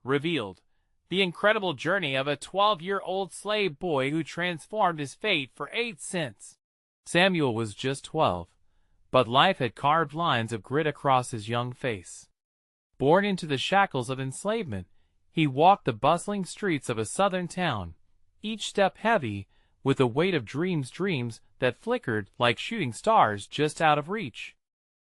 revealed the incredible journey of a 12-year-old slave boy who transformed his fate for 8 cents. Samuel was just 12, but life had carved lines of grit across his young face. Born into the shackles of enslavement, he walked the bustling streets of a southern town, each step heavy with the weight of dreams that flickered like shooting stars just out of reach.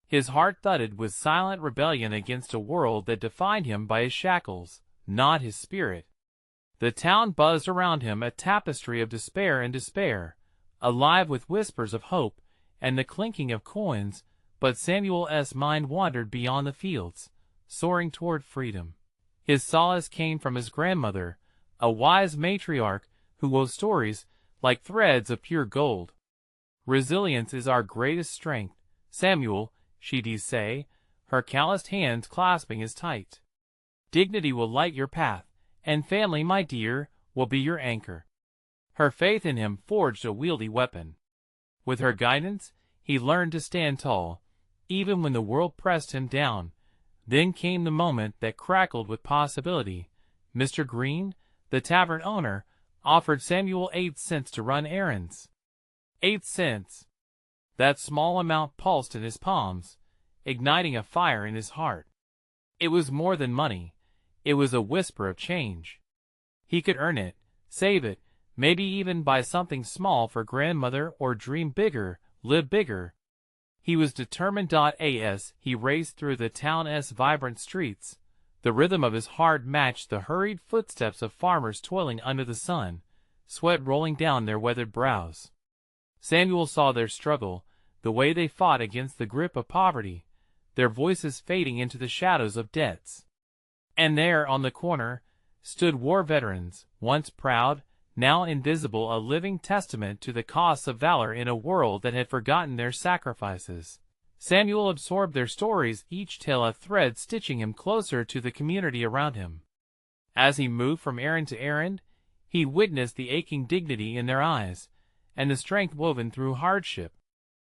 His heart thudded with silent rebellion against a world that defined him by his shackles, not his spirit. The town buzzed around him, a tapestry of despair and despair, alive with whispers of hope and the clinking of coins, but Samuel's mind wandered beyond the fields, soaring toward freedom. His solace came from his grandmother, a wise matriarch who wove stories like threads of pure gold. "Resilience is our greatest strength, Samuel," she'd say, her calloused hands clasping his tight. "Dignity will light your path, and family, my dear, will be your anchor." Her faith in him forged a wieldy weapon. With her guidance, he learned to stand tall, even when the world pressed him down. Then came the moment that crackled with possibility. Mr. Green, the tavern owner, offered Samuel 8 cents to run errands. 8 cents! That small amount pulsed in his palms, igniting a fire in his heart. It was more than money. It was a whisper of change. He could earn it, save it, maybe even buy something small for grandmother or dream bigger, live bigger. He was determined. As he raced through the town's vibrant streets, the rhythm of his heart matched the hurried footsteps of farmers toiling under the sun, sweat rolling down their weathered brows. Samuel saw their struggle, the way they fought against the grip of poverty, their voices fading into the shadows of debts. And there, on the corner, stood war veterans, once proud, now invisible, a living testament to the costs of valor in a world that had forgotten their sacrifices. Samuel absorbed their stories, each tale a thread stitching him closer to the community around him. As he moved from errand to errand, he witnessed the aching dignity in their eyes, and the strength woven through hardship.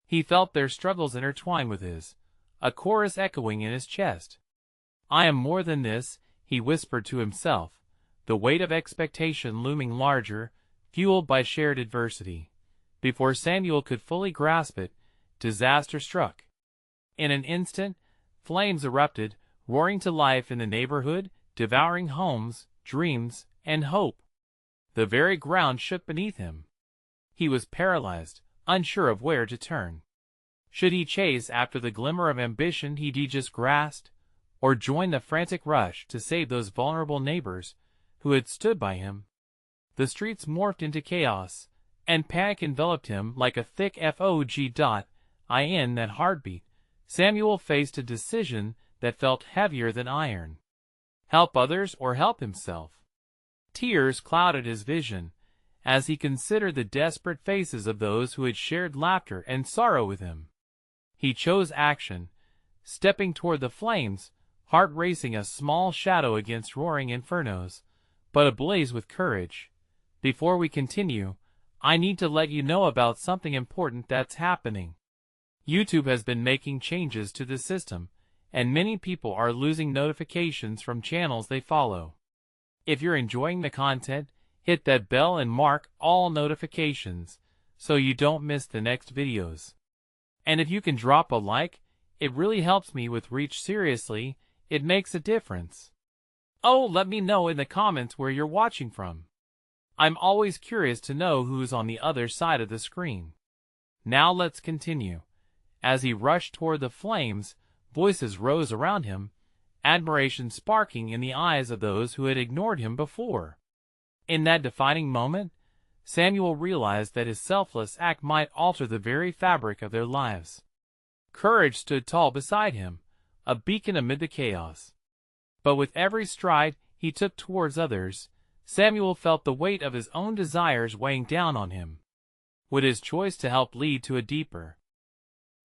He felt their struggles intertwined with his, a chorus echoing in his chest. "I am more than this," he whispered to himself, the weight of expectation looming larger, fueled by shared adversity. Before Samuel could fully grasp it, disaster struck. In an instant, flames erupted, roaring to life in the neighborhood, devouring homes, dreams, and hope. The very ground shook beneath him. He was paralyzed, unsure of where to turn. Should he chase after the glimmer of ambition he'd just grasped, or join the frantic rush to save those vulnerable neighbors who had stood by him? The streets morphed into chaos, and panic enveloped him like a thick fog. In that heartbeat, Samuel faced a decision that felt heavier than iron. Help others or help himself? Tears clouded his vision as he considered the desperate faces of those who had shared laughter and sorrow with him. He chose action, stepping toward the flames, heart racing, a small shadow against roaring infernos, but ablaze with courage. Before we continue, I need to let you know about something important that's happening. YouTube has been making changes to the system, and many people are losing notifications from channels they follow. If you're enjoying the content, hit that bell and mark all notifications so you don't miss the next videos. And if you can drop a like, it really helps me with reach. Seriously, it makes a difference. Oh, let me know in the comments where you're watching from. I'm always curious to know who's on the other side of the screen. Now let's continue. As he rushed toward the flames, voices rose around him, admiration sparking in the eyes of those who had ignored him before. In that defining moment, Samuel realized that his selfless act might alter the very fabric of their lives. Courage stood tall beside him, a beacon amid the chaos. But with every stride he took towards others, Samuel felt the weight of his own desires weighing down on him. Would his choice to help lead to a deeper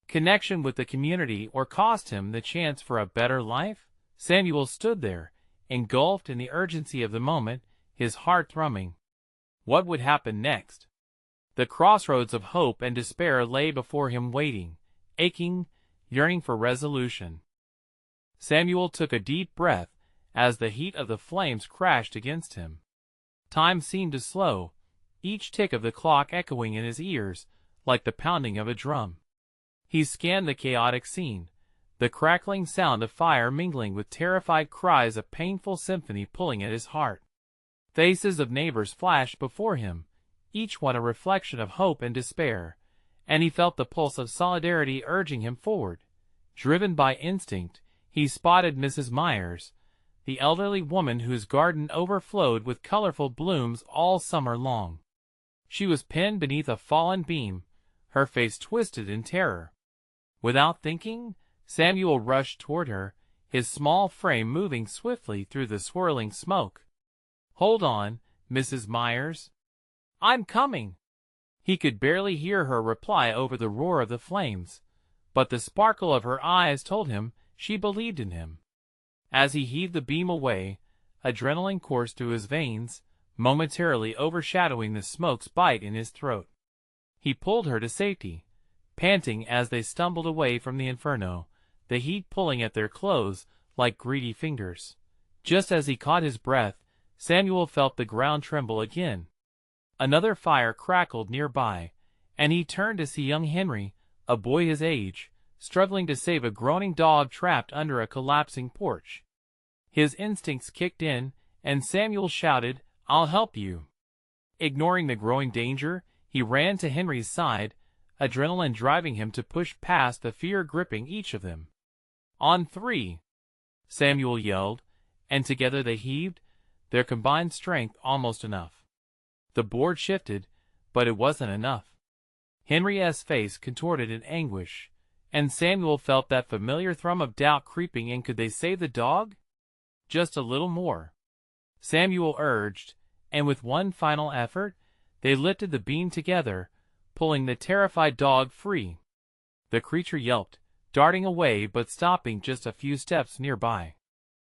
connection with the community or cost him the chance for a better life? Samuel stood there, engulfed in the urgency of the moment, his heart thrumming. What would happen next? The crossroads of hope and despair lay before him, waiting, aching, yearning for resolution. Samuel took a deep breath as the heat of the flames crashed against him. Time seemed to slow, each tick of the clock echoing in his ears like the pounding of a drum. He scanned the chaotic scene, the crackling sound of fire mingling with terrified cries, a painful symphony pulling at his heart. Faces of neighbors flashed before him, each one a reflection of hope and despair, and he felt the pulse of solidarity urging him forward. Driven by instinct, he spotted Mrs. Myers, the elderly woman whose garden overflowed with colorful blooms all summer long. She was pinned beneath a fallen beam, her face twisted in terror. Without thinking, Samuel rushed toward her, his small frame moving swiftly through the swirling smoke. "Hold on, Mrs. Myers. I'm coming." He could barely hear her reply over the roar of the flames, but the sparkle of her eyes told him she believed in him. As he heaved the beam away, adrenaline coursed through his veins, momentarily overshadowing the smoke's bite in his throat. He pulled her to safety, panting as they stumbled away from the inferno, the heat pulling at their clothes like greedy fingers. Just as he caught his breath, Samuel felt the ground tremble again. Another fire crackled nearby, and he turned to see young Henry, a boy his age, struggling to save a groaning dog trapped under a collapsing porch. His instincts kicked in, and Samuel shouted, "I'll help you." Ignoring the growing danger, he ran to Henry's side, adrenaline driving him to push past the fear gripping each of them. "On three," Samuel yelled, and together they heaved, their combined strength almost enough. The board shifted, but it wasn't enough. Henry's face contorted in anguish, and Samuel felt that familiar thrum of doubt creeping in. Could they save the dog? Just a little more, Samuel urged, and with one final effort, they lifted the beam together, pulling the terrified dog free. The creature yelped, darting away but stopping just a few steps nearby.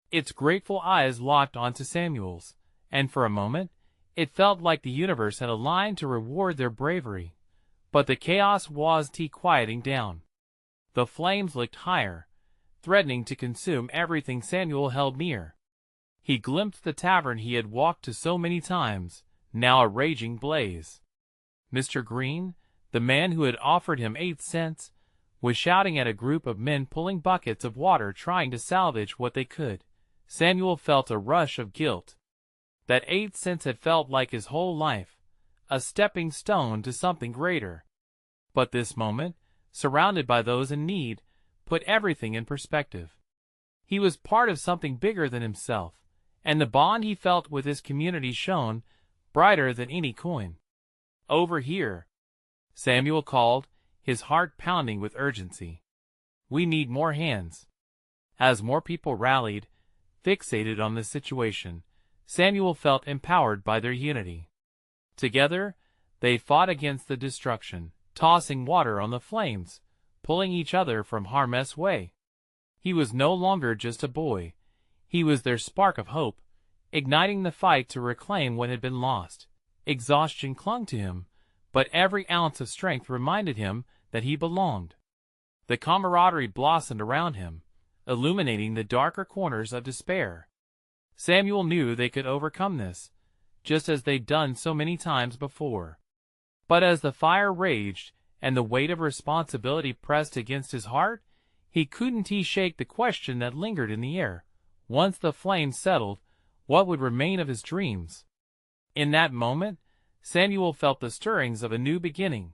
Its grateful eyes locked onto Samuel's, and for a moment, it felt like the universe had aligned to reward their bravery. But the chaos was quieting down. The flames licked higher, threatening to consume everything Samuel held near. He glimpsed the tavern he had walked to so many times, now a raging blaze. Mr. Green, the man who had offered him 8 cents, was shouting at a group of men pulling buckets of water trying to salvage what they could. Samuel felt a rush of guilt. That 8 cents had felt like his whole life, a stepping stone to something greater. But this moment, surrounded by those in need, put everything in perspective. He was part of something bigger than himself, and the bond he felt with his community shone brighter than any coin. "Over here," Samuel called, his heart pounding with urgency. "We need more hands." As more people rallied, fixated on the situation, Samuel felt empowered by their unity. Together, they fought against the destruction, tossing water on the flames, pulling each other from harm's way. He was no longer just a boy. He was their spark of hope, igniting the fight to reclaim what had been lost. Exhaustion clung to him, but every ounce of strength reminded him that he belonged. The camaraderie blossomed around him, illuminating the darker corners of despair. Samuel knew they could overcome this, just as they'd done so many times before. But as the fire raged and the weight of responsibility pressed against his heart, he couldn't shake the question that lingered in the air. Once the flames settled, what would remain of his dreams? In that moment, Samuel felt the stirrings of a new beginning.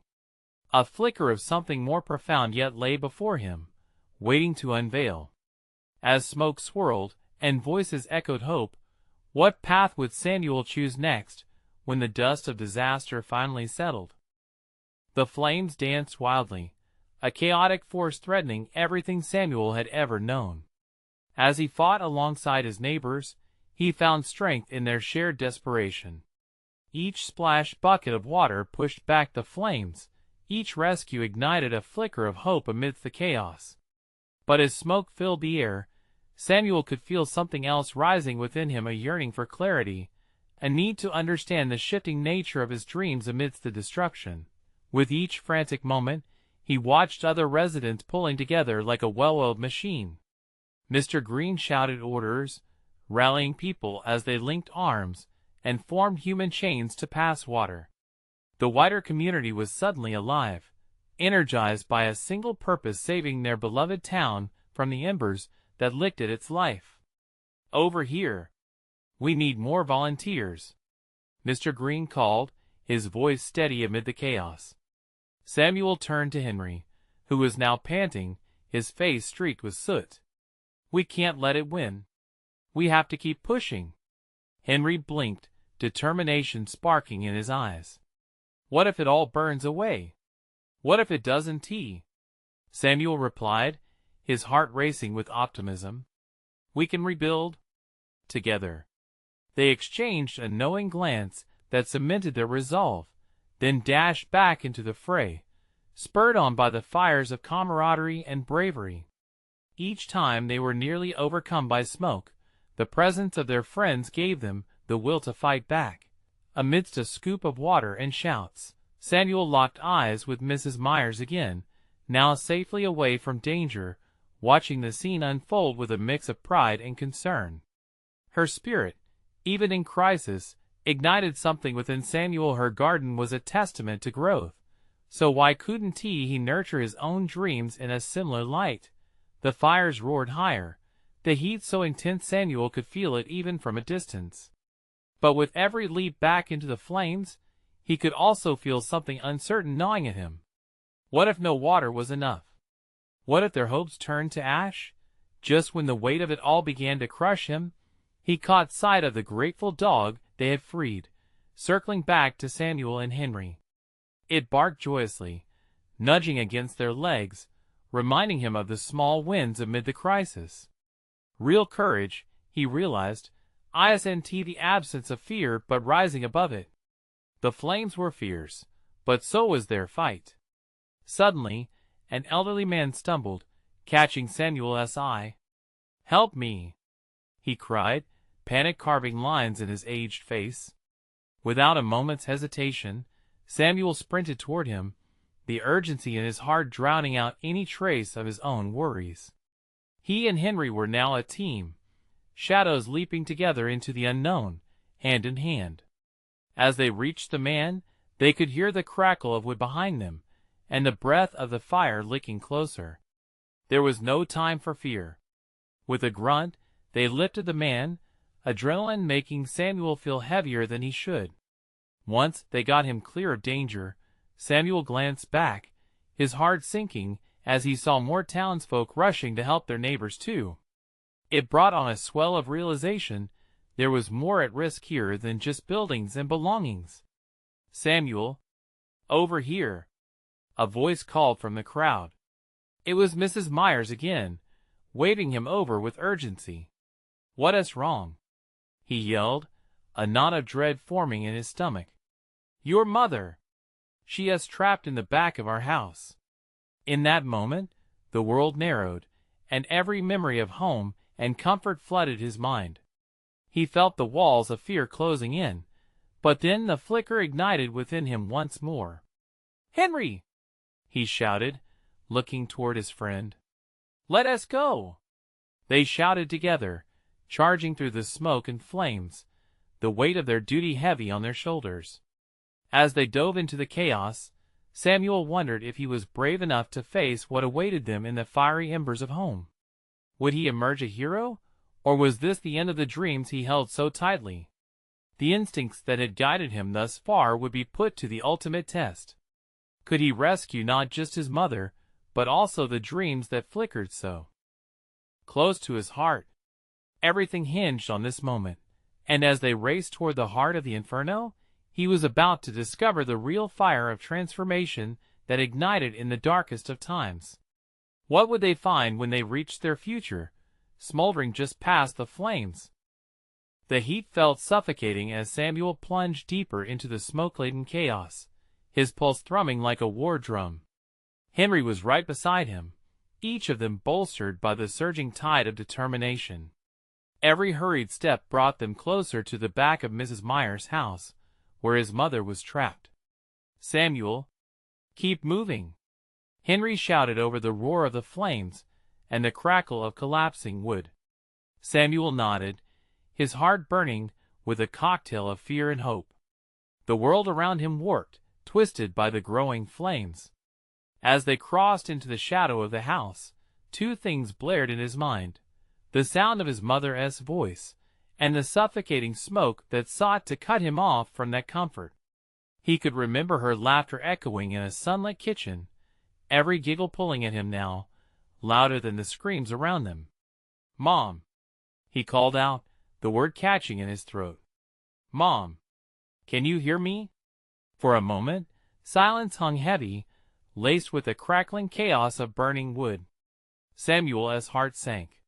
A flicker of something more profound yet lay before him, waiting to unveil. As smoke swirled and voices echoed hope, what path would Samuel choose next when the dust of disaster finally settled? The flames danced wildly, a chaotic force threatening everything Samuel had ever known. As he fought alongside his neighbors, he found strength in their shared desperation. Each splashed bucket of water pushed back the flames, each rescue ignited a flicker of hope amidst the chaos. But as smoke filled the air, Samuel could feel something else rising within him, a yearning for clarity, a need to understand the shifting nature of his dreams amidst the destruction. With each frantic moment, he watched other residents pulling together like a well-oiled machine. Mr. Green shouted orders, rallying people as they linked arms and formed human chains to pass water. The wider community was suddenly alive, energized by a single purpose: saving their beloved town from the embers that licked at its life. "Over here. We need more volunteers," Mr. Green called, his voice steady amid the chaos. Samuel turned to Henry, who was now panting, his face streaked with soot. "We can't let it win. We have to keep pushing." Henry blinked, determination sparking in his eyes. "What if it all burns away? What if it doesn't?" Samuel replied, his heart racing with optimism. "We can rebuild together." They exchanged a knowing glance that cemented their resolve, then dashed back into the fray, spurred on by the fires of camaraderie and bravery. Each time they were nearly overcome by smoke, the presence of their friends gave them the will to fight back. Amidst a scoop of water and shouts, Samuel locked eyes with Mrs. Myers again, now safely away from danger, watching the scene unfold with a mix of pride and concern. Her spirit, even in crisis, ignited something within Samuel. Her garden was a testament to growth. So why couldn't he nurture his own dreams in a similar light? The fires roared higher, the heat so intense Samuel could feel it even from a distance. But with every leap back into the flames, he could also feel something uncertain gnawing at him. What if no water was enough? What if their hopes turned to ash? Just when the weight of it all began to crush him, he caught sight of the grateful dog they had freed, circling back to Samuel and Henry. It barked joyously, nudging against their legs, reminding him of the small wins amid the crisis. Real courage, he realized, isn't the absence of fear but rising above it. The flames were fierce, but so was their fight. Suddenly, an elderly man stumbled, catching Samuel's eye. "Help me!" he cried, panic carving lines in his aged face. Without a moment's hesitation, Samuel sprinted toward him, the urgency in his heart drowning out any trace of his own worries. He and Henry were now a team, shadows leaping together into the unknown, hand in hand. As they reached the man, they could hear the crackle of wood behind them, and the breath of the fire licking closer. There was no time for fear. With a grunt, they lifted the man, adrenaline making Samuel feel heavier than he should. Once they got him clear of danger, Samuel glanced back, his heart sinking as he saw more townsfolk rushing to help their neighbors too. It brought on a swell of realization there was more at risk here than just buildings and belongings. "Samuel, over here," a voice called from the crowd. It was Mrs. Myers again, waving him over with urgency. "What's wrong?" he yelled, a knot of dread forming in his stomach. "Your mother. She is trapped in the back of our house." In that moment, the world narrowed, and every memory of home and comfort flooded his mind. He felt the walls of fear closing in, but then the flicker ignited within him once more. "Henry!" he shouted, looking toward his friend. "Let us go!" They shouted together, charging through the smoke and flames, the weight of their duty heavy on their shoulders. As they dove into the chaos, Samuel wondered if he was brave enough to face what awaited them in the fiery embers of home. Would he emerge a hero, or was this the end of the dreams he held so tightly? The instincts that had guided him thus far would be put to the ultimate test. Could he rescue not just his mother, but also the dreams that flickered so close to his heart? Everything hinged on this moment, and as they raced toward the heart of the inferno, he was about to discover the real fire of transformation that ignited in the darkest of times. What would they find when they reached their future, smoldering just past the flames? The heat felt suffocating as Samuel plunged deeper into the smoke-laden chaos, his pulse thrumming like a war drum. Henry was right beside him, each of them bolstered by the surging tide of determination. Every hurried step brought them closer to the back of Mrs. Myers' house, where his mother was trapped. "Samuel, keep moving!" Henry shouted over the roar of the flames and the crackle of collapsing wood. Samuel nodded, his heart burning with a cocktail of fear and hope. The world around him warped, twisted by the growing flames. As they crossed into the shadow of the house, two things blared in his mind: the sound of his mother's voice, and the suffocating smoke that sought to cut him off from that comfort. He could remember her laughter echoing in a sunlit kitchen, every giggle pulling at him now, louder than the screams around them. "Mom!" he called out, the word catching in his throat. "Mom! Can you hear me?" For a moment, silence hung heavy, laced with a crackling chaos of burning wood. Samuel's heart sank.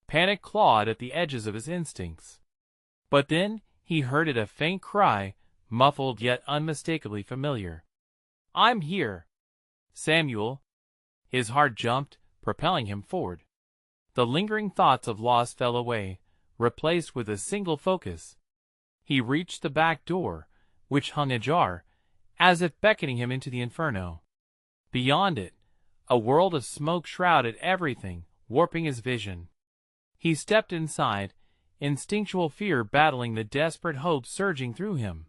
Panic clawed at the edges of his instincts. But then he heard it, a faint cry, muffled yet unmistakably familiar. "I'm here, Samuel!" His heart jumped, propelling him forward. The lingering thoughts of loss fell away, replaced with a single focus. He reached the back door, which hung ajar, as if beckoning him into the inferno. Beyond it, a world of smoke shrouded everything, warping his vision. He stepped inside, instinctual fear battling the desperate hope surging through him.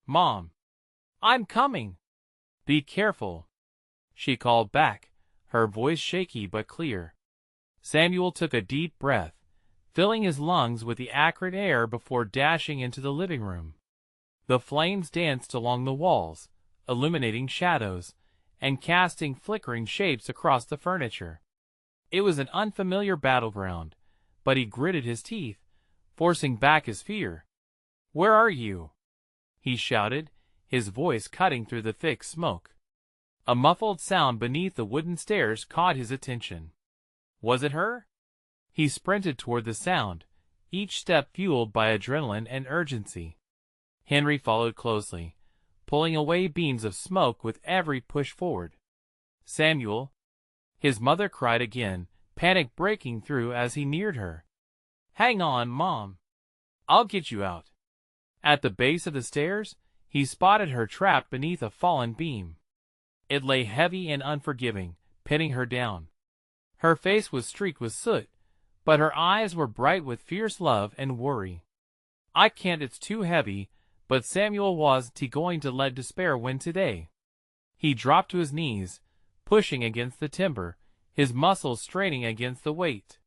"Mom! I'm coming! Be careful!" she called back, her voice shaky but clear. Samuel took a deep breath, filling his lungs with the acrid air before dashing into the living room. The flames danced along the walls, illuminating shadows, and casting flickering shapes across the furniture. It was an unfamiliar battleground, but he gritted his teeth, forcing back his fear. "Where are you?" he shouted, his voice cutting through the thick smoke. A muffled sound beneath the wooden stairs caught his attention. Was it her? He sprinted toward the sound, each step fueled by adrenaline and urgency. Henry followed closely, pulling away beams of smoke with every push forward. "Samuel!" his mother cried again, panic breaking through as he neared her. "Hang on, Mom! I'll get you out." At the base of the stairs, he spotted her trapped beneath a fallen beam. It lay heavy and unforgiving, pinning her down. Her face was streaked with soot, but her eyes were bright with fierce love and worry. "I can't, it's too heavy," but Samuel wasn't going to let despair win today. He dropped to his knees, pushing against the timber, his muscles straining against the weight.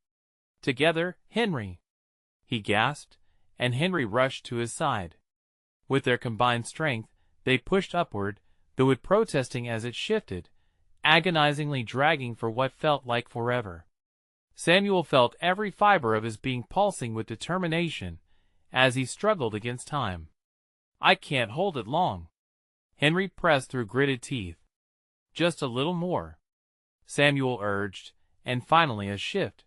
"Together, Henry!" he gasped, and Henry rushed to his side. With their combined strength, they pushed upward, the wood protesting as it shifted, agonizingly dragging for what felt like forever. Samuel felt every fiber of his being pulsing with determination as he struggled against time. "I can't hold it long." Henry pressed through gritted teeth. "Just a little more," Samuel urged, and finally a shift.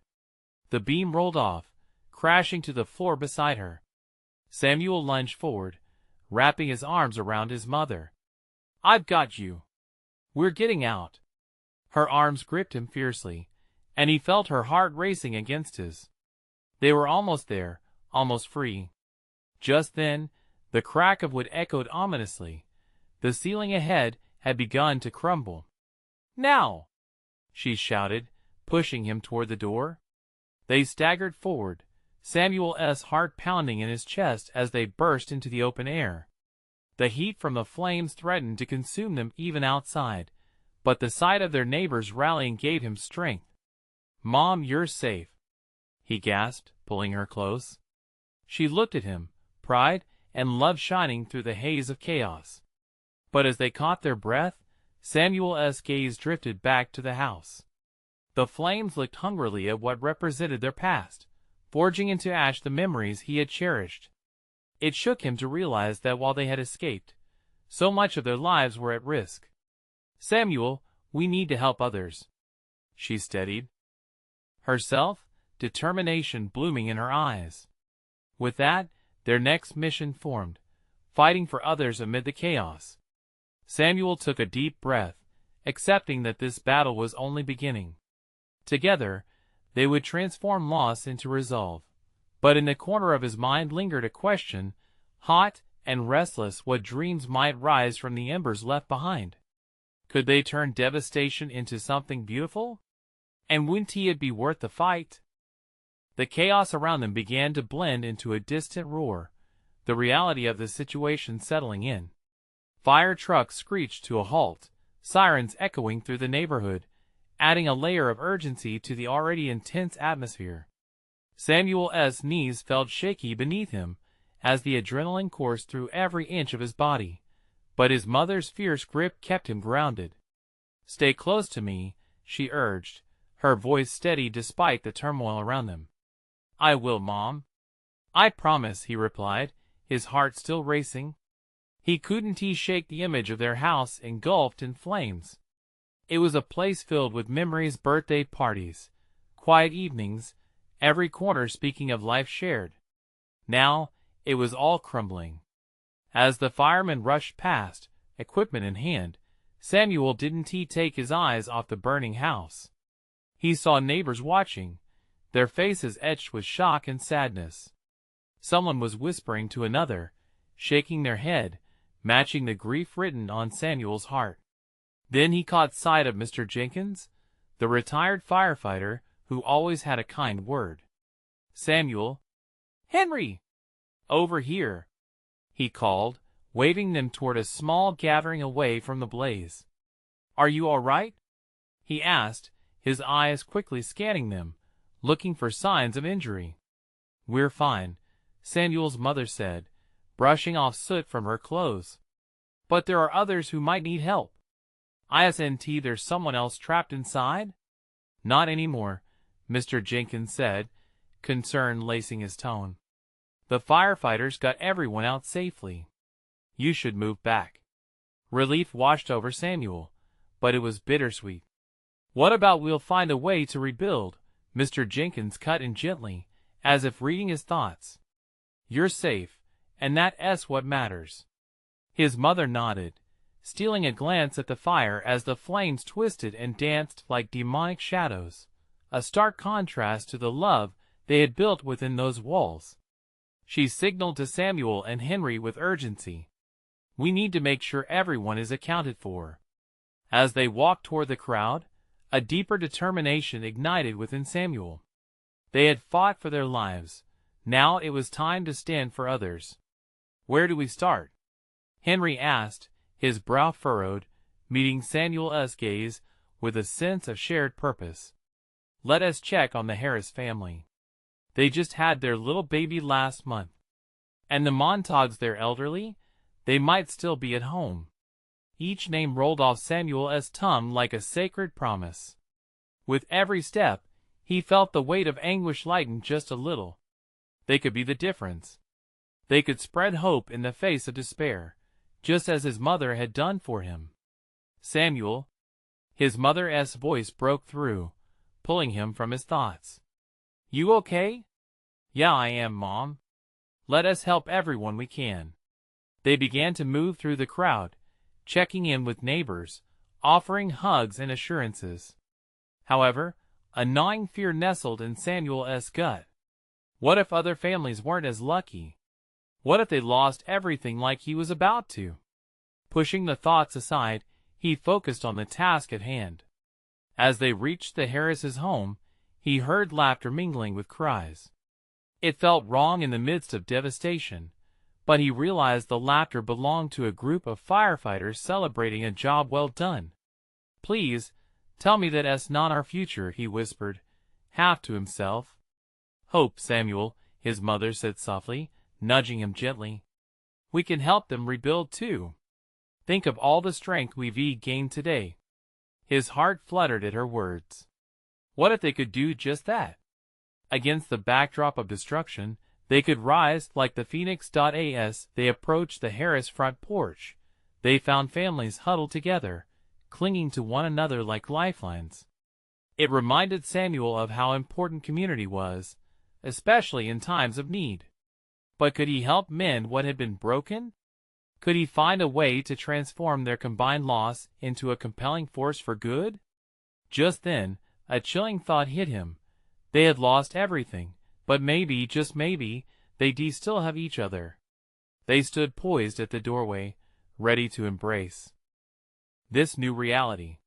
The beam rolled off, crashing to the floor beside her. Samuel lunged forward, wrapping his arms around his mother. "I've got you. We're getting out." Her arms gripped him fiercely, and he felt her heart racing against his. They were almost there, almost free. Just then, the crack of wood echoed ominously. The ceiling ahead had begun to crumble. "Now!" she shouted, pushing him toward the door. They staggered forward, Samuel's heart pounding in his chest as they burst into the open air. The heat from the flames threatened to consume them even outside, but the sight of their neighbors rallying gave him strength. "Mom, you're safe," he gasped, pulling her close. She looked at him, pride and love shining through the haze of chaos. But as they caught their breath, Samuel's gaze drifted back to the house. The flames looked hungrily at what represented their past, forging into ash the memories he had cherished. It shook him to realize that while they had escaped, so much of their lives were at risk. "Samuel, we need to help others," she steadied herself, determination blooming in her eyes. With that, their next mission formed, fighting for others amid the chaos. Samuel took a deep breath, accepting that this battle was only beginning. Together, they would transform loss into resolve. But in the corner of his mind lingered a question, hot and restless: what dreams might rise from the embers left behind? Could they turn devastation into something beautiful? And wouldn't it be worth the fight? The chaos around them began to blend into a distant roar, the reality of the situation settling in. Fire trucks screeched to a halt, sirens echoing through the neighborhood, adding a layer of urgency to the already intense atmosphere. Samuel's knees felt shaky beneath him as the adrenaline coursed through every inch of his body, but his mother's fierce grip kept him grounded. "Stay close to me," she urged, her voice steady despite the turmoil around them. "I will, Mom. I promise," he replied, his heart still racing. He couldn't shake the image of their house engulfed in flames. It was a place filled with memories, birthday parties, quiet evenings, every corner speaking of life shared. Now, it was all crumbling. As the firemen rushed past, equipment in hand, Samuel didn't take his eyes off the burning house. He saw neighbors watching, their faces etched with shock and sadness. Someone was whispering to another, shaking their head, matching the grief written on Samuel's heart. Then he caught sight of Mr. Jenkins, the retired firefighter who always had a kind word. "Samuel." "Henry!" "Over here," he called, waving them toward a small gathering away from the blaze. "Are you all right?" he asked, his eyes quickly scanning them, looking for signs of injury. "We're fine," Samuel's mother said, brushing off soot from her clothes. "But there are others who might need help." "Isn't there someone else trapped inside?" "Not anymore," Mr. Jenkins said, concern lacing his tone. "The firefighters got everyone out safely. You should move back." Relief washed over Samuel, but it was bittersweet. "What about we'll find a way to rebuild?" Mr. Jenkins cut in gently, as if reading his thoughts. "You're safe, and that's what matters." His mother nodded, stealing a glance at the fire as the flames twisted and danced like demonic shadows, a stark contrast to the love they had built within those walls. She signaled to Samuel and Henry with urgency. "We need to make sure everyone is accounted for." As they walked toward the crowd, a deeper determination ignited within Samuel. They had fought for their lives. Now it was time to stand for others. "Where do we start?" Henry asked, his brow furrowed, meeting Samuel's gaze with a sense of shared purpose. "Let us check on the Harris family. They just had their little baby last month. And the Montagues, they're elderly. They might still be at home." Each name rolled off Samuel's tongue like a sacred promise. With every step, he felt the weight of anguish lighten just a little. They could be the difference. They could spread hope in the face of despair, just as his mother had done for him. "Samuel." His mother's voice broke through, pulling him from his thoughts. "You okay?" "Yeah, I am, Mom. Let us help everyone we can." They began to move through the crowd, checking in with neighbors, offering hugs and assurances. However, a gnawing fear nestled in Samuel's gut. What if other families weren't as lucky? What if they lost everything like he was about to? Pushing the thoughts aside, he focused on the task at hand. As they reached the Harris' home, he heard laughter mingling with cries. It felt wrong in the midst of devastation, but he realized the laughter belonged to a group of firefighters celebrating a job well done. "Please, tell me that's not our future," he whispered, half to himself. "Hope, Samuel," his mother said softly, nudging him gently. "We can help them rebuild too. Think of all the strength we've gained today." His heart fluttered at her words. What if they could do just that? Against the backdrop of destruction, they could rise like the phoenix. As they approached the Harris front porch, they found families huddled together, clinging to one another like lifelines. It reminded Samuel of how important community was, especially in times of need. But could he help mend what had been broken? Could he find a way to transform their combined loss into a compelling force for good? Just then, a chilling thought hit him. They had lost everything, but maybe, just maybe, they'd still have each other. They stood poised at the doorway, ready to embrace this new reality.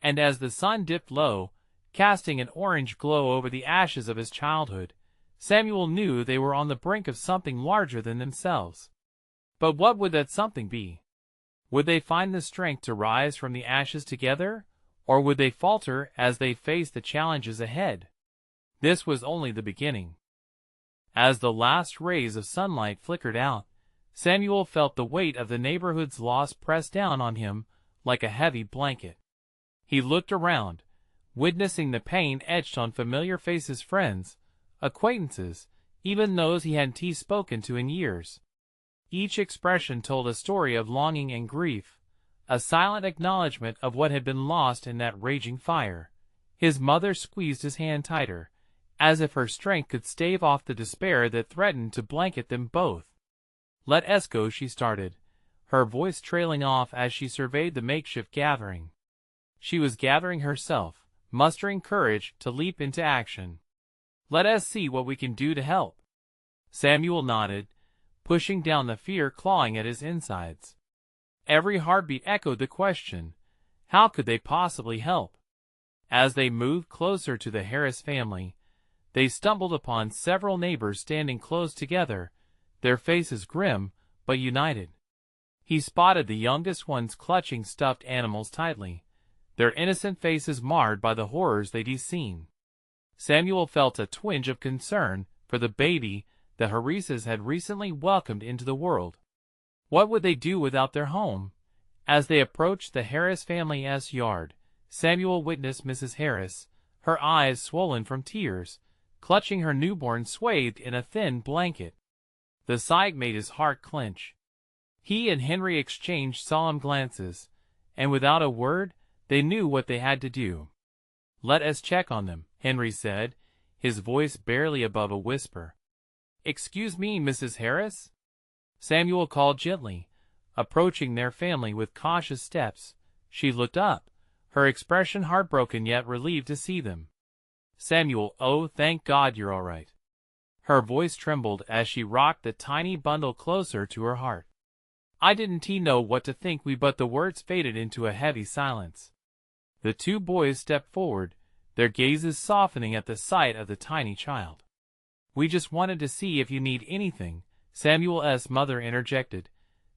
And as the sun dipped low, casting an orange glow over the ashes of his childhood, Samuel knew they were on the brink of something larger than themselves. But what would that something be? Would they find the strength to rise from the ashes together, or would they falter as they faced the challenges ahead? This was only the beginning. As the last rays of sunlight flickered out, Samuel felt the weight of the neighborhood's loss press down on him like a heavy blanket. He looked around, witnessing the pain etched on familiar faces, friends, acquaintances, even those he hadn't spoken to in years. Each expression told a story of longing and grief, a silent acknowledgment of what had been lost in that raging fire. His mother squeezed his hand tighter, as if her strength could stave off the despair that threatened to blanket them both. "Let us go," she started, her voice trailing off as she surveyed the makeshift gathering. She was gathering herself, mustering courage to leap into action. "Let us see what we can do to help." Samuel nodded, pushing down the fear clawing at his insides. Every heartbeat echoed the question, how could they possibly help? As they moved closer to the Harris family, they stumbled upon several neighbors standing close together, their faces grim but united. He spotted the youngest ones clutching stuffed animals tightly, their innocent faces marred by the horrors they'd seen. Samuel felt a twinge of concern for the baby the Harrises had recently welcomed into the world. What would they do without their home? As they approached the Harris family's yard, Samuel witnessed Mrs. Harris, her eyes swollen from tears, clutching her newborn swathed in a thin blanket. The sight made his heart clench. He and Henry exchanged solemn glances, and without a word, they knew what they had to do. "Let us check on them," Henry said, his voice barely above a whisper. "Excuse me, Mrs. Harris?" Samuel called gently, approaching their family with cautious steps. She looked up, her expression heartbroken yet relieved to see them. "Samuel, oh, thank God you're all right." Her voice trembled as she rocked the tiny bundle closer to her heart. "I didn't know what to think," but the words faded into a heavy silence. The two boys stepped forward, their gazes softening at the sight of the tiny child. "We just wanted to see if you need anything," Samuel's mother interjected,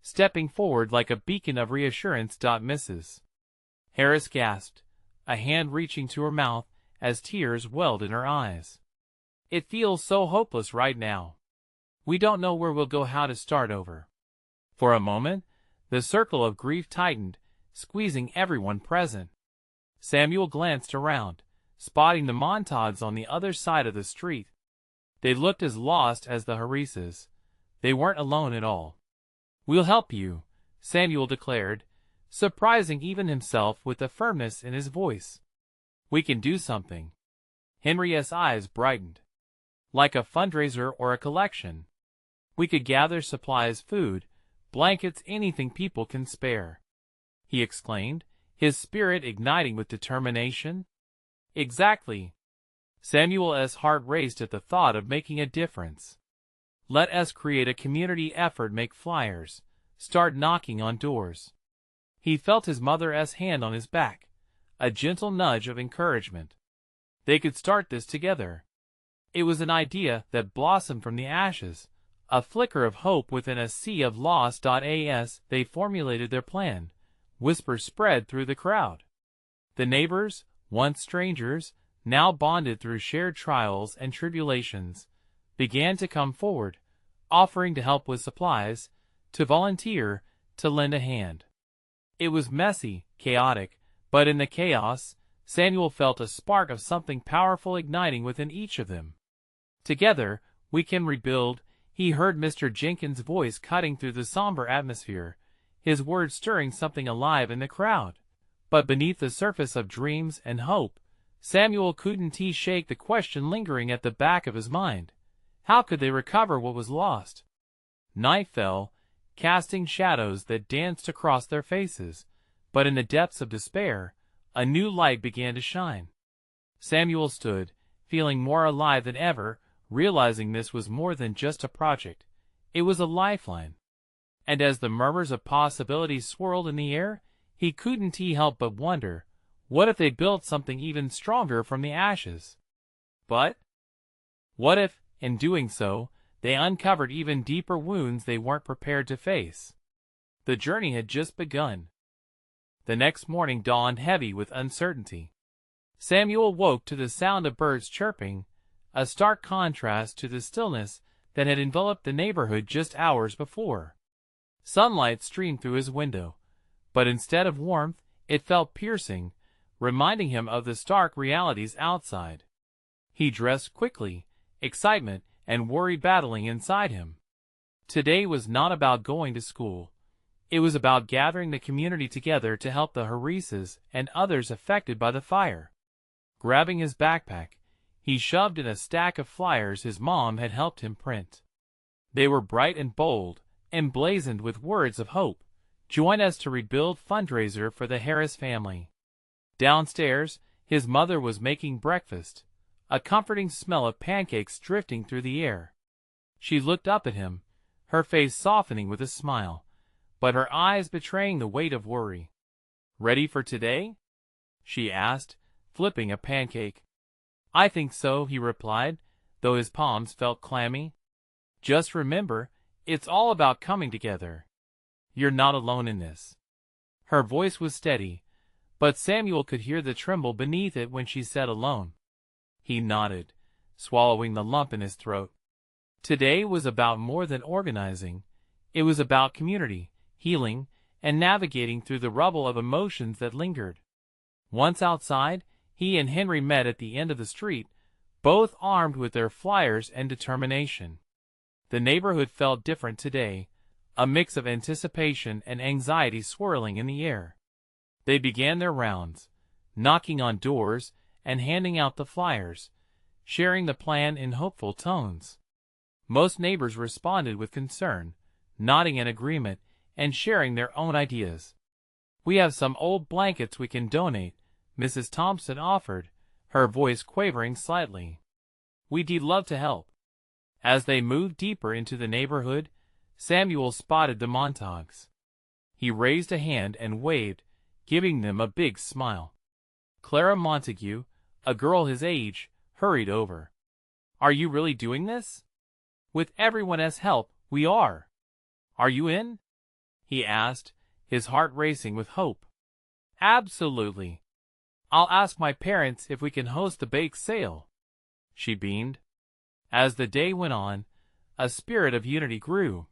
stepping forward like a beacon of reassurance. Mrs. Harris gasped, a hand reaching to her mouth as tears welled in her eyes. "It feels so hopeless right now. We don't know where we'll go, how to start over." For a moment, the circle of grief tightened, squeezing everyone present. Samuel glanced around, spotting the Montagues on the other side of the street. They looked as lost as the Harrises. They weren't alone at all. "We'll help you," Samuel declared, surprising even himself with the firmness in his voice. "We can do something." Henry's eyes brightened. "Like a fundraiser or a collection. We could gather supplies, food, blankets, anything people can spare," he exclaimed, his spirit igniting with determination. "Exactly." Samuel's heart raced at the thought of making a difference. "Let us create a community effort, make flyers, start knocking on doors." He felt his mother's hand on his back, a gentle nudge of encouragement. They could start this together. It was an idea that blossomed from the ashes, a flicker of hope within a sea of loss. As they formulated their plan, whispers spread through the crowd. The neighbors, once strangers, now bonded through shared trials and tribulations, began to come forward, offering to help with supplies, to volunteer, to lend a hand. It was messy, chaotic, but in the chaos, Samuel felt a spark of something powerful igniting within each of them. "Together, we can rebuild," he heard Mr. Jenkins' voice cutting through the somber atmosphere, his words stirring something alive in the crowd. But beneath the surface of dreams and hope, Samuel couldn't shake the question lingering at the back of his mind. How could they recover what was lost? Night fell, casting shadows that danced across their faces, but in the depths of despair, a new light began to shine. Samuel stood, feeling more alive than ever, realizing this was more than just a project. It was a lifeline. And as the murmurs of possibilities swirled in the air, he couldn't help but wonder, what if they built something even stronger from the ashes? But what if, In doing so, they uncovered even deeper wounds they weren't prepared to face. The journey had just begun. The next morning dawned heavy with uncertainty. Samuel woke to the sound of birds chirping, a stark contrast to the stillness that had enveloped the neighborhood just hours before. Sunlight streamed through his window, but instead of warmth, it felt piercing, reminding him of the stark realities outside. He dressed quickly, excitement and worry battling inside him. Today was not about going to school. It was about gathering the community together to help the Harises and others affected by the fire. Grabbing his backpack, he shoved in a stack of flyers his mom had helped him print. They were bright and bold, emblazoned with words of hope. Join us to rebuild fundraiser for the Harris family. Downstairs, his mother was making breakfast, a comforting smell of pancakes drifting through the air. She looked up at him, her face softening with a smile, but her eyes betraying the weight of worry. "Ready for today?" she asked, flipping a pancake. "I think so," he replied, though his palms felt clammy. "Just remember, it's all about coming together. You're not alone in this." Her voice was steady, but Samuel could hear the tremble beneath it when she said alone. He nodded, swallowing the lump in his throat. Today was about more than organizing. It was about community, healing, and navigating through the rubble of emotions that lingered. Once outside, he and Henry met at the end of the street, both armed with their flyers and determination. The neighborhood felt different today, a mix of anticipation and anxiety swirling in the air. They began their rounds, knocking on doors and handing out the flyers, sharing the plan in hopeful tones. Most neighbors responded with concern, nodding in agreement and sharing their own ideas. "We have some old blankets we can donate," Mrs. Thompson offered, her voice quavering slightly. "We'd love to help." As they moved deeper into the neighborhood, Samuel spotted the Montagues. He raised a hand and waved, giving them a big smile. Clara Montague, a girl his age, hurried over. "Are you really doing this?" "With everyone else's help, we are." "Are you in?" he asked, his heart racing with hope. "Absolutely. I'll ask my parents if we can host the bake sale," she beamed. As the day went on, a spirit of unity grew.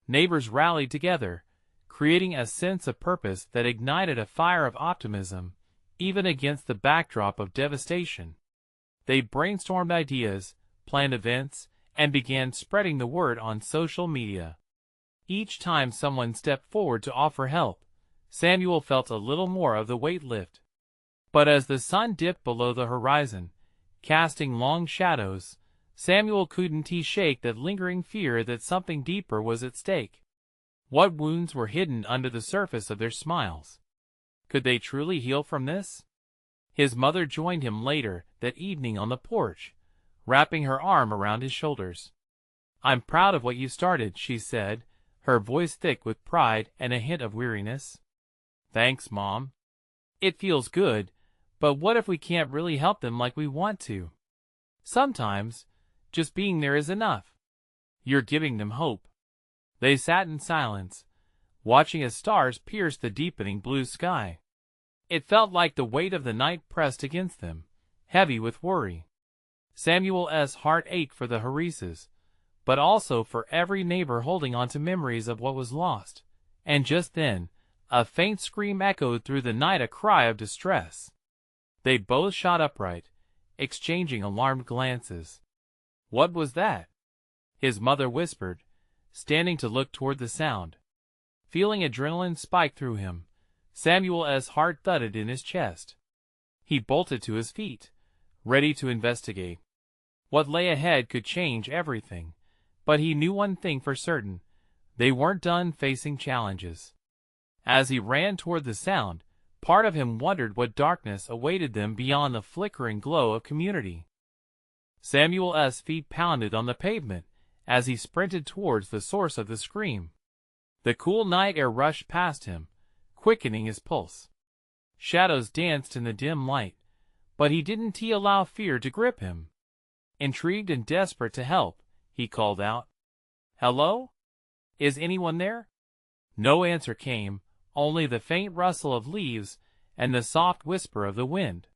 Neighbors rallied together, creating a sense of purpose that ignited a fire of optimism, even against the backdrop of devastation. They brainstormed ideas, planned events, and began spreading the word on social media. Each time someone stepped forward to offer help, Samuel felt a little more of the weight lift. But as the sun dipped below the horizon, casting long shadows, Samuel couldn't shake that lingering fear that something deeper was at stake. What wounds were hidden under the surface of their smiles? Could they truly heal from this? His mother joined him later that evening on the porch, wrapping her arm around his shoulders. "I'm proud of what you started," she said, her voice thick with pride and a hint of weariness. "Thanks, Mom. It feels good, but what if we can't really help them like we want to? Sometimes, just being there is enough." "You're giving them hope." They sat in silence, watching as stars pierced the deepening blue sky. It felt like the weight of the night pressed against them, heavy with worry. Samuel's heart ached for the Harises, but also for every neighbor holding on to memories of what was lost. And just then, a faint scream echoed through the night, a cry of distress. They both shot upright, exchanging alarmed glances. "What was that?" his mother whispered, standing to look toward the sound. Feeling adrenaline spike through him, Samuel's heart thudded in his chest. He bolted to his feet, ready to investigate. What lay ahead could change everything, but he knew one thing for certain: they weren't done facing challenges. As he ran toward the sound, part of him wondered what darkness awaited them beyond the flickering glow of community. Samuel's feet pounded on the pavement as he sprinted towards the source of the scream. The cool night air rushed past him, quickening his pulse. Shadows danced in the dim light, but he didn't allow fear to grip him. Intrigued and desperate to help, he called out, "Hello? Is anyone there?" No answer came, only the faint rustle of leaves and the soft whisper of the wind.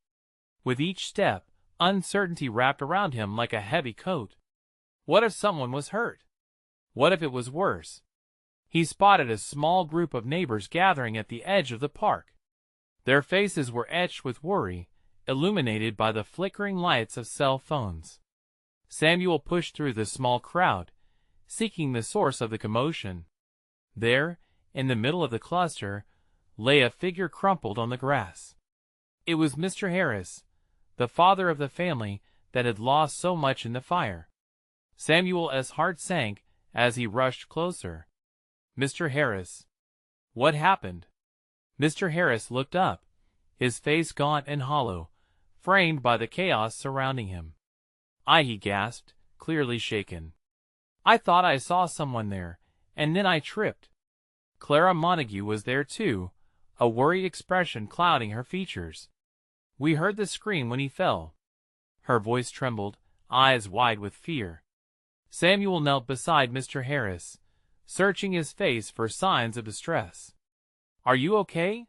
With each step, uncertainty wrapped around him like a heavy coat. What if someone was hurt? What if it was worse? He spotted a small group of neighbors gathering at the edge of the park. Their faces were etched with worry, illuminated by the flickering lights of cell phones. Samuel pushed through the small crowd, seeking the source of the commotion. There, in the middle of the cluster, lay a figure crumpled on the grass. It was Mr. Harris, the father of the family that had lost so much in the fire. Samuel's heart sank as he rushed closer. "Mr. Harris, what happened?" Mr. Harris looked up, his face gaunt and hollow, framed by the chaos surrounding him. He gasped, clearly shaken. "I thought I saw someone there, and then I tripped." Clara Montague was there too, a worried expression clouding her features. "We heard the scream when he fell." Her voice trembled, eyes wide with fear. Samuel knelt beside Mr. Harris, searching his face for signs of distress. "Are you okay?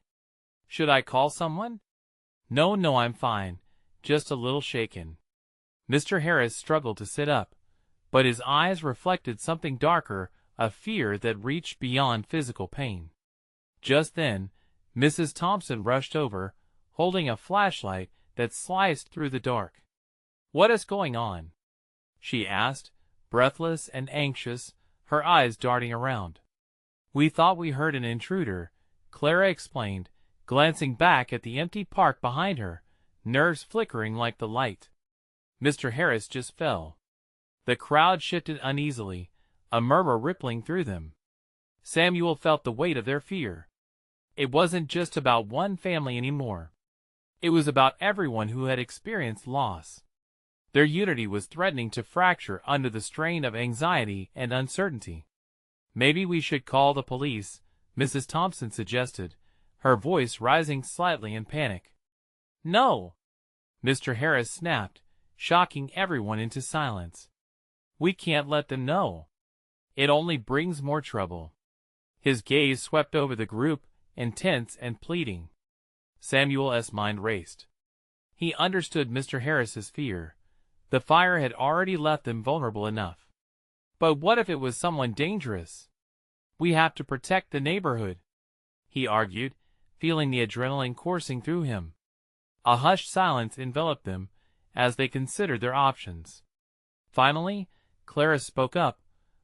Should I call someone?" No, I'm fine, just a little shaken." Mr. Harris struggled to sit up, but his eyes reflected something darker, a fear that reached beyond physical pain. Just then, Mrs. Thompson rushed over, holding a flashlight that sliced through the dark. "What is going on?" she asked, breathless and anxious, her eyes darting around. "We thought we heard an intruder," Clara explained, glancing back at the empty park behind her, nerves flickering like the light. Mr. Harris just fell. The crowd shifted uneasily, a murmur rippling through them. Samuel felt the weight of their fear. It wasn't just about one family anymore. It was about everyone who had experienced loss. Their unity was threatening to fracture under the strain of anxiety and uncertainty. "Maybe we should call the police," Mrs. Thompson suggested, her voice rising slightly in panic. "No!" Mr. Harris snapped, shocking everyone into silence. "We can't let them know. It only brings more trouble." His gaze swept over the group, intense and pleading. Samuel's mind raced. He understood Mr. Harris's fear. The fire had already left them vulnerable enough. But what if it was someone dangerous? "We have to protect the neighborhood," he argued, feeling the adrenaline coursing through him. A hushed silence enveloped them as they considered their options. Finally, Clara spoke up.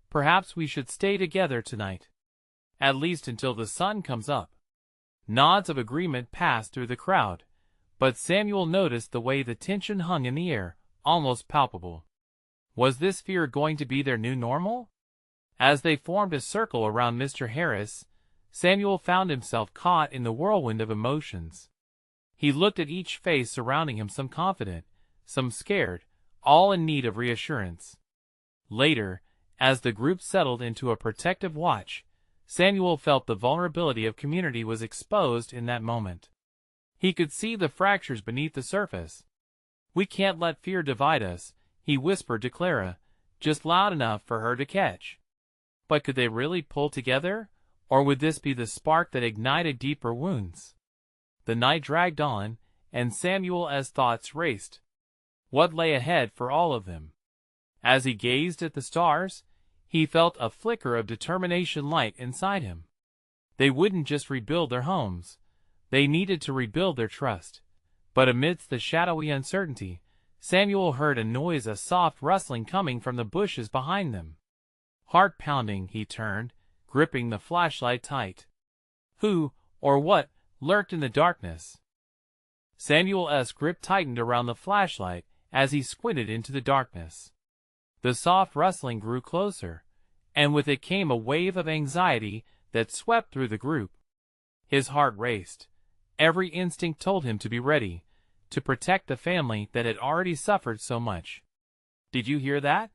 "Perhaps we should stay together tonight. At least until the sun comes up." Nods of agreement passed through the crowd, but Samuel noticed the way the tension hung in the air, almost palpable. Was this fear going to be their new normal? As they formed a circle around Mr. Harris, Samuel found himself caught in the whirlwind of emotions. He looked at each face surrounding him, some confident, some scared, all in need of reassurance. Later, as the group settled into a protective watch, Samuel felt the vulnerability of community was exposed in that moment. He could see the fractures beneath the surface. "We can't let fear divide us," he whispered to Clara, just loud enough for her to catch. But could they really pull together, or would this be the spark that ignited deeper wounds? The night dragged on, and Samuel's thoughts raced. What lay ahead for all of them? As he gazed at the stars, he felt a flicker of determination light inside him. They wouldn't just rebuild their homes. They needed to rebuild their trust. But amidst the shadowy uncertainty, Samuel heard a noise, a soft rustling coming from the bushes behind them. Heart pounding, he turned, gripping the flashlight tight. Who, or what, lurked in the darkness? Samuel's grip tightened around the flashlight as he squinted into the darkness. The soft rustling grew closer, and with it came a wave of anxiety that swept through the group. His heart raced. Every instinct told him to be ready, to protect the family that had already suffered so much. "Did you hear that?"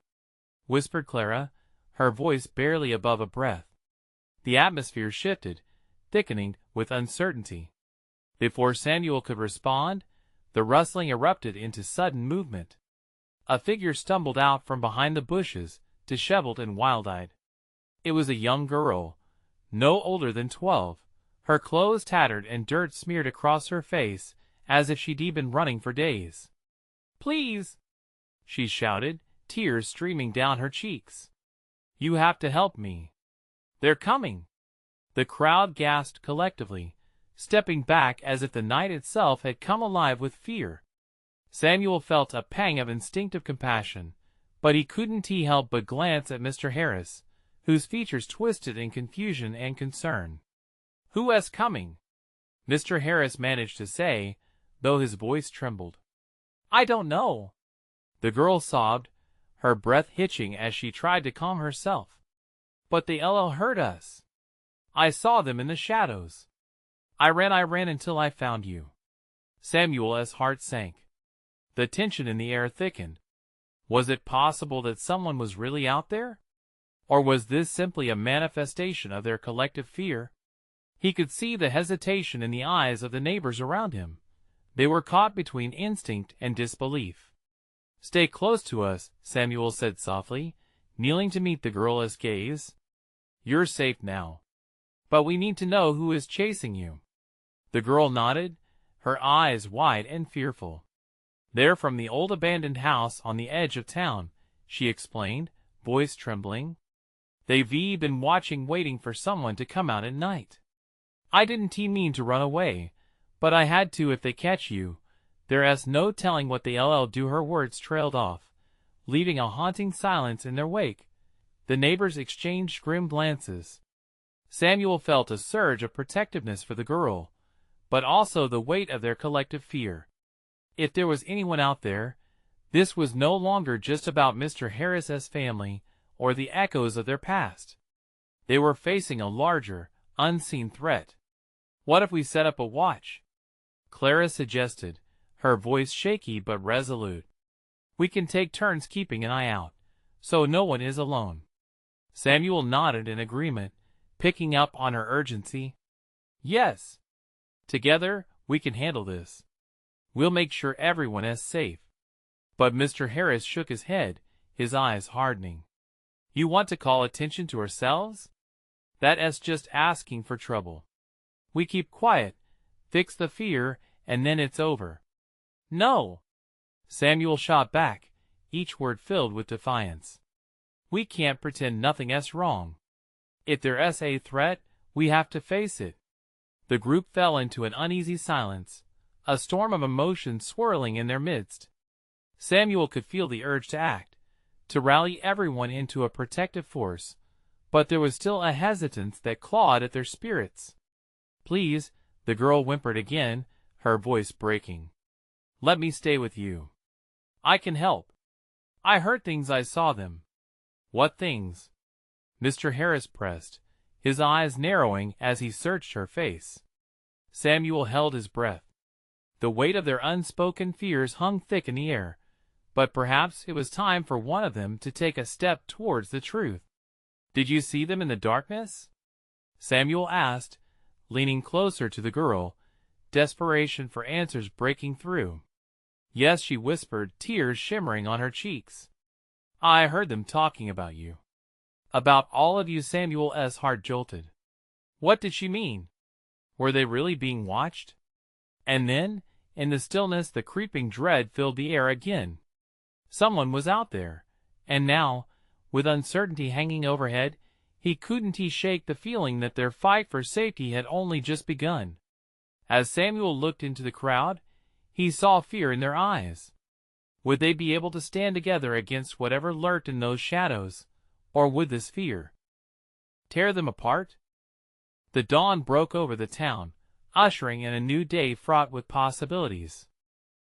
whispered Clara, her voice barely above a breath. The atmosphere shifted, thickening with uncertainty. Before Samuel could respond, the rustling erupted into sudden movement. A figure stumbled out from behind the bushes, disheveled and wild-eyed. It was a young girl, no older than 12, her clothes tattered and dirt smeared across her face as if she'd been running for days. "Please!" she shouted, tears streaming down her cheeks. "You have to help me. They're coming!" The crowd gasped collectively, stepping back as if the night itself had come alive with fear. Samuel felt a pang of instinctive compassion, but he couldn't help but glance at Mr. Harris, whose features twisted in confusion and concern. "Who is coming?" Mr. Harris managed to say, though his voice trembled. "I don't know," the girl sobbed, her breath hitching as she tried to calm herself. "But the LL heard us. I saw them in the shadows. I ran until I found you." Samuel's heart sank. The tension in the air thickened. Was it possible that someone was really out there? Or was this simply a manifestation of their collective fear? He could see the hesitation in the eyes of the neighbors around him. They were caught between instinct and disbelief. "Stay close to us," Samuel said softly, kneeling to meet the girl's gaze. "You're safe now. But we need to know who is chasing you." The girl nodded, her eyes wide and fearful. "They're from the old abandoned house on the edge of town," she explained, voice trembling. "They've been watching, waiting for someone to come out at night. I didn't mean to run away, but I had to. If they catch you, there's no telling what they'll do." Her words trailed off, leaving a haunting silence in their wake. The neighbors exchanged grim glances. Samuel felt a surge of protectiveness for the girl, but also the weight of their collective fear. If there was anyone out there, this was no longer just about Mr. Harris's family or the echoes of their past. They were facing a larger, unseen threat. "What if we set up a watch?" Clara suggested, her voice shaky but resolute. "We can take turns keeping an eye out, so no one is alone." Samuel nodded in agreement, picking up on her urgency. "Yes. Together, we can handle this. We'll make sure everyone is safe." But Mr. Harris shook his head, his eyes hardening. "You want to call attention to ourselves? That's just asking for trouble. We keep quiet, fix the fear, and then it's over." "No!" Samuel shot back, each word filled with defiance. "We can't pretend nothing's wrong. If there's a threat, we have to face it." The group fell into an uneasy silence, a storm of emotion swirling in their midst. Samuel could feel the urge to act, to rally everyone into a protective force, but there was still a hesitance that clawed at their spirits. "Please," the girl whimpered again, her voice breaking. "Let me stay with you. I can help. I heard things, I saw them." "What things?" Mr. Harris pressed, his eyes narrowing as he searched her face. Samuel held his breath. The weight of their unspoken fears hung thick in the air, but perhaps it was time for one of them to take a step towards the truth. "Did you see them in the darkness?" Samuel asked, leaning closer to the girl, desperation for answers breaking through. "Yes," she whispered, tears shimmering on her cheeks. "I heard them talking about you." "About all of you?" Samuel's heart jolted. What did she mean? Were they really being watched? And then, in the stillness, the creeping dread filled the air again. Someone was out there, and now, with uncertainty hanging overhead, he couldn't shake the feeling that their fight for safety had only just begun. As Samuel looked into the crowd, he saw fear in their eyes. Would they be able to stand together against whatever lurked in those shadows, or would this fear tear them apart? The dawn broke over the town, ushering in a new day fraught with possibilities.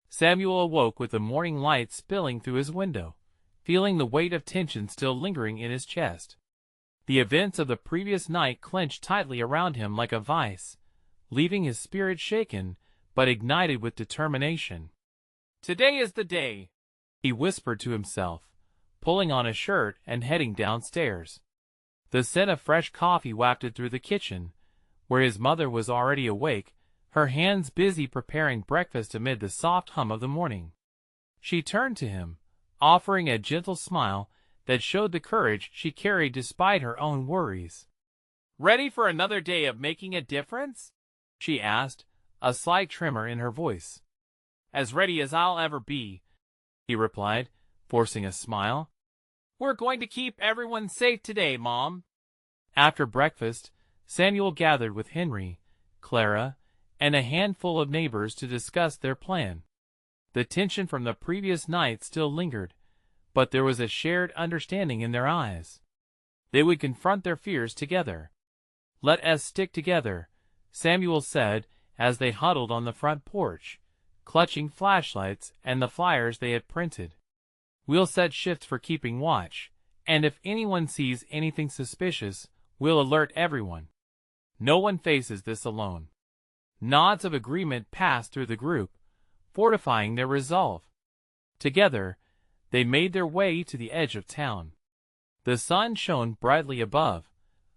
Samuel awoke with the morning light spilling through his window, feeling the weight of tension still lingering in his chest. The events of the previous night clenched tightly around him like a vice, leaving his spirit shaken but ignited with determination. "Today is the day," he whispered to himself, pulling on a shirt and heading downstairs. The scent of fresh coffee wafted through the kitchen, where his mother was already awake, her hands busy preparing breakfast amid the soft hum of the morning. She turned to him, offering a gentle smile that showed the courage she carried despite her own worries. "Ready for another day of making a difference?" she asked, a slight tremor in her voice. "As ready as I'll ever be," he replied, forcing a smile. "We're going to keep everyone safe today, Mom." After breakfast, Samuel gathered with Henry, Clara, and a handful of neighbors to discuss their plan. The tension from the previous night still lingered, but there was a shared understanding in their eyes. They would confront their fears together. "Let us stick together," Samuel said as they huddled on the front porch, clutching flashlights and the flyers they had printed. "We'll set shifts for keeping watch, and if anyone sees anything suspicious, we'll alert everyone. No one faces this alone." Nods of agreement passed through the group, fortifying their resolve. Together, they made their way to the edge of town. The sun shone brightly above,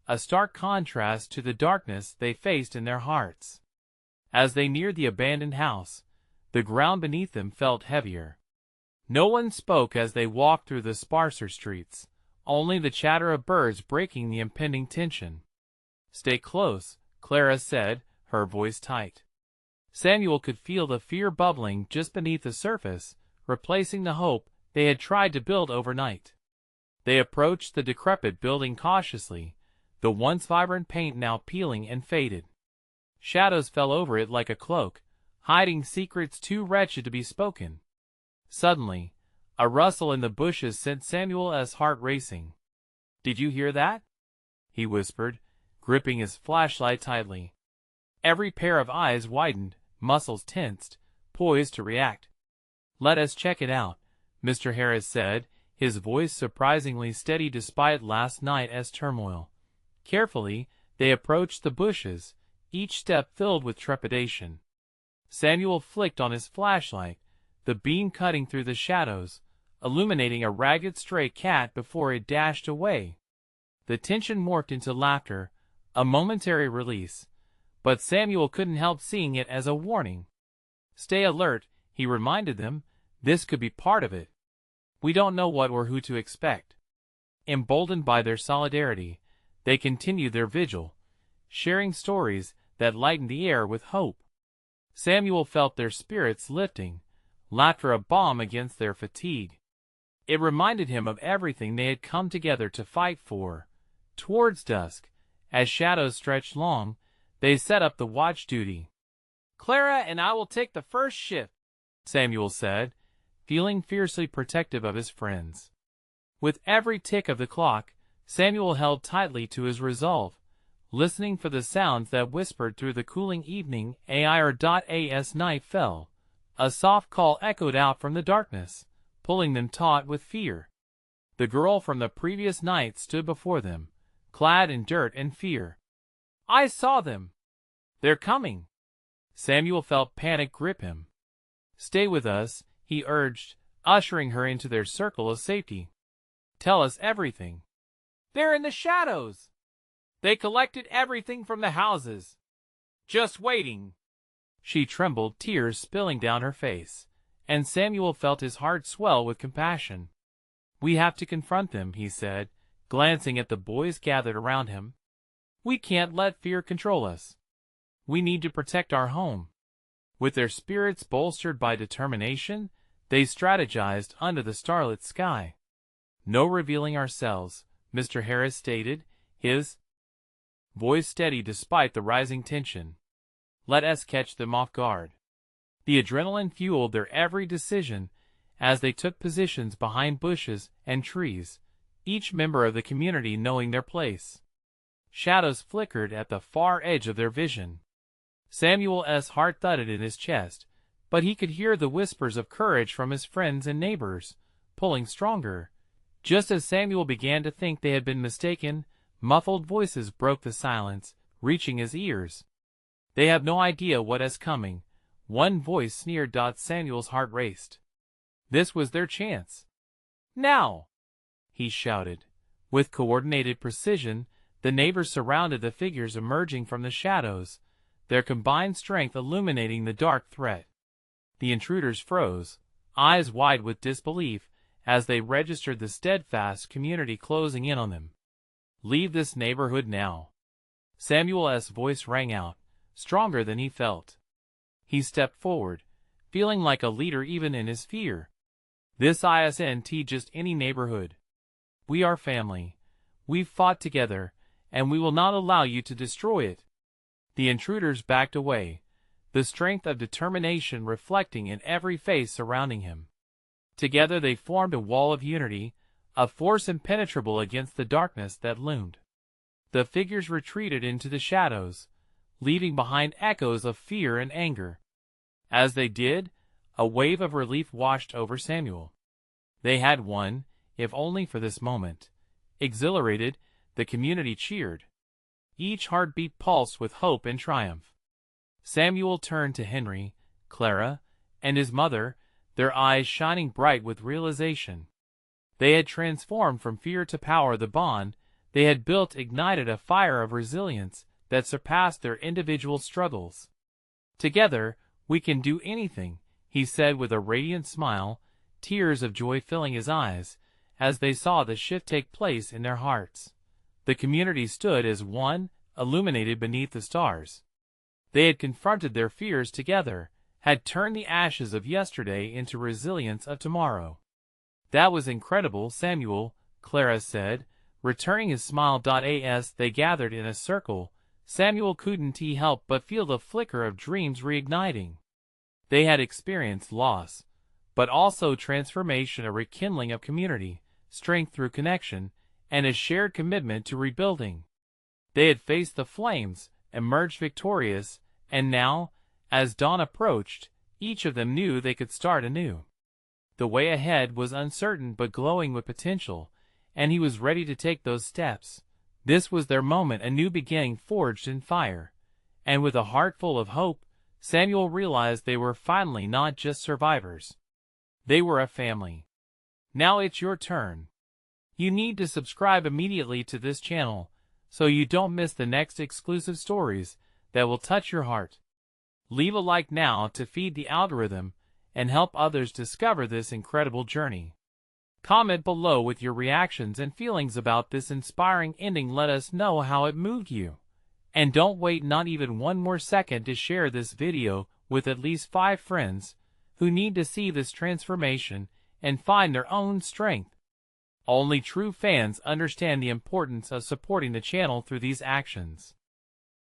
a stark contrast to the darkness they faced in their hearts. As they neared the abandoned house, the ground beneath them felt heavier. No one spoke as they walked through the sparser streets, only the chatter of birds breaking the impending tension. "Stay close," Clara said, her voice tight. Samuel could feel the fear bubbling just beneath the surface, replacing the hope they had tried to build overnight. They approached the decrepit building cautiously, the once vibrant paint now peeling and faded. Shadows fell over it like a cloak, hiding secrets too wretched to be spoken. Suddenly, a rustle in the bushes sent Samuel's heart racing. "Did you hear that?" he whispered, gripping his flashlight tightly. Every pair of eyes widened, muscles tensed, poised to react. "Let us check it out," Mr. Harris said, his voice surprisingly steady despite last night's turmoil. Carefully, they approached the bushes, each step filled with trepidation. Samuel flicked on his flashlight, the beam cutting through the shadows, illuminating a ragged stray cat before it dashed away. The tension morphed into laughter, a momentary release, but Samuel couldn't help seeing it as a warning. "Stay alert," he reminded them. "This could be part of it. We don't know what or who to expect." Emboldened by their solidarity, they continued their vigil, sharing stories that lightened the air with hope. Samuel felt their spirits lifting, laughter a balm against their fatigue. It reminded him of everything they had come together to fight for. Towards dusk, as shadows stretched long, they set up the watch duty. "Clara and I will take the first shift," Samuel said, feeling fiercely protective of his friends. With every tick of the clock, Samuel held tightly to his resolve, listening for the sounds that whispered through the cooling evening. As night fell, a soft call echoed out from the darkness, pulling them taut with fear. The girl from the previous night stood before them, clad in dirt and fear. "I saw them. They're coming." Samuel felt panic grip him. "Stay with us," he urged, ushering her into their circle of safety. "Tell us everything." "They're in the shadows. They collected everything from the houses. Just waiting." She trembled, tears spilling down her face, and Samuel felt his heart swell with compassion. "We have to confront them," he said, glancing at the boys gathered around him. "We can't let fear control us. We need to protect our home." With their spirits bolstered by determination, they strategized under the starlit sky. "No revealing ourselves," Mr. Harris stated, his voice steady despite the rising tension. "Let us catch them off guard." The adrenaline fueled their every decision as they took positions behind bushes and trees, each member of the community knowing their place. Shadows flickered at the far edge of their vision. Samuel's heart thudded in his chest, but he could hear the whispers of courage from his friends and neighbors, pulling stronger. Just as Samuel began to think they had been mistaken, muffled voices broke the silence, reaching his ears. "They have no idea what is coming," one voice sneered. Samuel's heart raced. This was their chance. "Now!" he shouted. With coordinated precision, the neighbors surrounded the figures emerging from the shadows, their combined strength illuminating the dark threat. The intruders froze, eyes wide with disbelief, as they registered the steadfast community closing in on them. "Leave this neighborhood now." Samuel's voice rang out, stronger than he felt. He stepped forward, feeling like a leader even in his fear. "This isn't just any neighborhood. We are family. We've fought together, and we will not allow you to destroy it." The intruders backed away, the strength of determination reflecting in every face surrounding him. Together they formed a wall of unity, a force impenetrable against the darkness that loomed. The figures retreated into the shadows, leaving behind echoes of fear and anger. As they did, a wave of relief washed over Samuel. They had won, if only for this moment. Exhilarated, the community cheered. Each heartbeat pulsed with hope and triumph. Samuel turned to Henry, Clara, and his mother, their eyes shining bright with realization. They had transformed from fear to power. The bond they had built ignited a fire of resilience that surpassed their individual struggles. "Together, we can do anything," he said with a radiant smile, tears of joy filling his eyes, as they saw the shift take place in their hearts. The community stood as one, illuminated beneath the stars. They had confronted their fears together, had turned the ashes of yesterday into resilience of tomorrow. "That was incredible, Samuel," Clara said, returning his smile. As they gathered in a circle, Samuel couldn't help but feel the flicker of dreams reigniting. They had experienced loss, but also transformation, a rekindling of community, strength through connection, and a shared commitment to rebuilding. They had faced the flames, emerged victorious, and now, as dawn approached, each of them knew they could start anew. The way ahead was uncertain but glowing with potential, and he was ready to take those steps. This was their moment, a new beginning forged in fire. And with a heart full of hope, Samuel realized they were finally not just survivors. They were a family. Now it's your turn. You need to subscribe immediately to this channel, so you don't miss the next exclusive stories that will touch your heart. Leave a like now to feed the algorithm and help others discover this incredible journey. Comment below with your reactions and feelings about this inspiring ending. Let us know how it moved you. And don't wait not even one more second to share this video with at least 5 friends who need to see this transformation and find their own strength. Only true fans understand the importance of supporting the channel through these actions.